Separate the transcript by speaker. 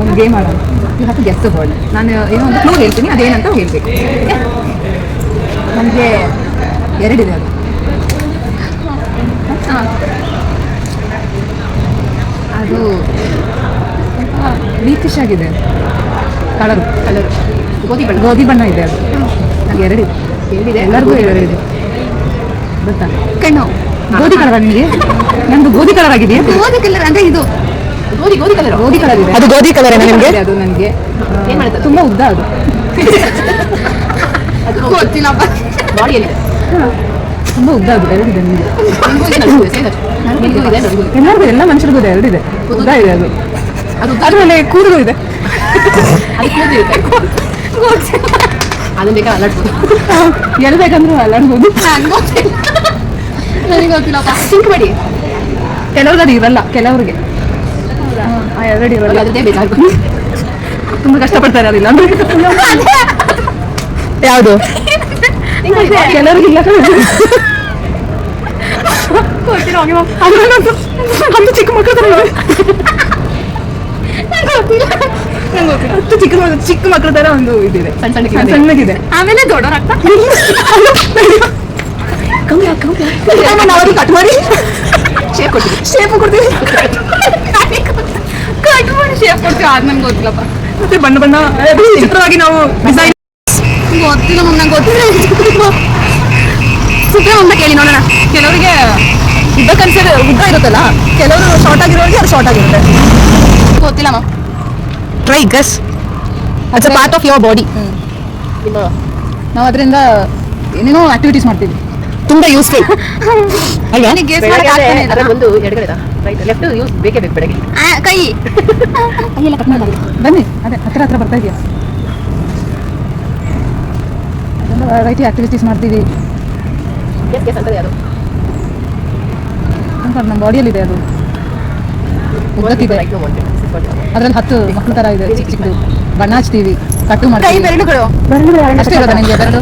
Speaker 1: ಒಂದು ಗೇಮ್ ಆಡೋಣ. You have to guess the word. ನಾನು ಏನೋ ಒಂದು ಕ್ಲೂ ಹೇಳ್ತೀನಿ, ಅದೇನಂತ ಹೇಳ್ಬೇಕು. ನನಗೆ ಎರಡಿದೆ ಅದು. ಅದು ವೀಕಿಶ್ ಆಗಿದೆ. ಕಲರು ಗೋಧಿ ಬಣ್ಣ ಇದೆ ಅದು. ನನಗೆ ಎರಡಿದೆ. ಎಲ್ಲರಿಗೂ ಎರಡಿದೆ ಗೊತ್ತಾ? ಕಣ್ಣು ಗೋಧಿ ಕಲರ್ ನಿಮಗೆ? ನಂದು ಗೋಧಿ ಕಲರ್ ಆಗಿದೆಯಾ? ಗೋಧಿ ಕಲರ್ ಅಂದ್ರೆ ಇದು ಗೋಧಿ ಕಲರ್ ಇದೆ.
Speaker 2: ಅದು ಗೋಧಿ ಕಲರ್ ನಿಮಗೆ?
Speaker 1: ಅದು ನನಗೆ ತುಂಬಾ ಉದ್ದ ಅದು. ಗೊತ್ತಿಲ್ಲಪ್ಪ. ಬಾಡಿಯಲ್ಲಿ ತುಂಬಾ ಉದ್ದ ಅದು. ಎರಡಿದೆ ನಿಮಗೆ. ಎಲ್ಲರಿಗೂ, ಎಲ್ಲ ಮನುಷ್ಯರಿಗೂ ಇದೆ. ಎರಡಿದೆ. ಉದ್ದ ಇದೆ ಅದು. ಅದ್ರಲ್ಲಿ ಕೂದಲು ಇದೆ.
Speaker 2: ಅದನ್ನ ಬೇಕಾದ್ರೆ ಅಲ್ಲಾಡ್ಬೋದು.
Speaker 1: ಎಲ್ಲಿ ಬೇಕಂದ್ರೂ ಅಲ್ಲಾಡ್ಬೋದು.
Speaker 2: ನನಗೆ ಗೊತ್ತಿಲ್ಲಪ್ಪ. ಸಿಂಕ್ ಮಾಡಿ.
Speaker 1: ಕೆಲವ್ರಿಗೆ ಅದು ಇರಲ್ಲ, ಕೆಲವ್ರಿಗೆ ಎರಡು ಇರಲ್ಲ.
Speaker 2: ಅದೇ ಬೇಕಾಗ್ಬೋದು.
Speaker 1: ತುಂಬಾ ಕಷ್ಟಪಡ್ತಾರೆ ಅದಿಲ್ಲ ಅಂದ್ರೆ.
Speaker 2: ಯಾವುದು?
Speaker 1: ಕೆಲವ್ರಿಗೆ ಇಲ್ಲ. ಹತ್ತು ಚಿಕ್ಕ ಮಕ್ಕಳು ಚಿಕ್ಕ ಮಕ್ಕಳ ತರ ಒಂದು ಇದಿದೆ, ಸಣ್ಣಗಿದೆ. ಆಮೇಲೆ ದೊಡ್ಡವರಾಗ್ತಾ ಕಟ್ ಮಾಡಿ ಶೇಪ್ ಕೊಡ್ತೀವಿ. ಕಟ್ ಮಾಡಿ ಶೇಪ್ ಕೊಡ್ತೀವಿ. ಅದು ನಂಗೆ ಗೊತ್ತಿಲ್ಲಪ್ಪ. ಮತ್ತೆ ಬಣ್ಣ ಚಿತ್ರವಾಗಿ ನಾವು ಡಿಸೈನ್ ಗೊತ್ತಿಲ್ಲ. ನಂಗೆ ಗೊತ್ತಿಲ್ಲ. ಸುತ್ತಲೂ ಅಂತ ಕೇಳಿ ನೋಡೋಣ. ಕೆಲವರಿಗೆ ಉದ್ದ ಕನ್ಸಿಡರ್ ಉದ್ದ ಇರುತ್ತಲ್ಲ, ಕೆಲವರು ಶಾರ್ಟ್ ಆಗಿರೋರಿಗೆ ಅದು ಶಾರ್ಟ್ ಆಗಿರುತ್ತೆ. ಗೊತ್ತಿಲ್ಲ ma'am.
Speaker 2: Try guess. It's a part of your body.
Speaker 1: ನಾವು ಅದರಿಂದ ಏನೇನೋ ಆಕ್ಟಿವಿಟೀಸ್ ಮಾಡ್ತೀವಿ.
Speaker 2: ತುಂಬಾ ಯೂಸ್ಫುಲ್ ಅಲ್ವಾ?
Speaker 3: ಒಂದು ಎಡಗಡೆ ರೈಟ್ ಲೆಫ್ಟ್ ಯೂಸ್ ಬೇಕೇ ಬೇಕು ಬೆಳಗ್ಗೆ.
Speaker 1: ಕೈ ಕೈಯೆಲ್ಲ ಕಟ್ ಮಾಡಿ ಬನ್ನಿ. ಅದೇ ಹತ್ರ ಬರ್ತಾ ಇದೆಯಾ? ಅದೊಂದು ವೆರೈಟಿ ಆಕ್ಟಿವಿಟೀಸ್ ಮಾಡ್ತೀವಿ.
Speaker 3: ಅಂತದೆ ಅದು
Speaker 1: ನಮ್ಮ ಬಾಡಿಯಲ್ಲಿದೆ. ಅದು ಉದ್ದಕ್ಕಿದೆ. ಅದ್ರಲ್ಲಿ 10 ಮಕ್ಕಳ ತರ ಇದೆ. ಚಿಕ್ಕ ಚಿಕ್ಕದು ಬಣ್ಣ ಹಚ್ತೀವಿ, ಕಟ್ಟು ಮಾಡ್ತೀವಿ. ಬೆರಳುಗಳು ಅಷ್ಟೇ ಇರೋದಾ ನಿಮಗೆ? ಬೆರಳು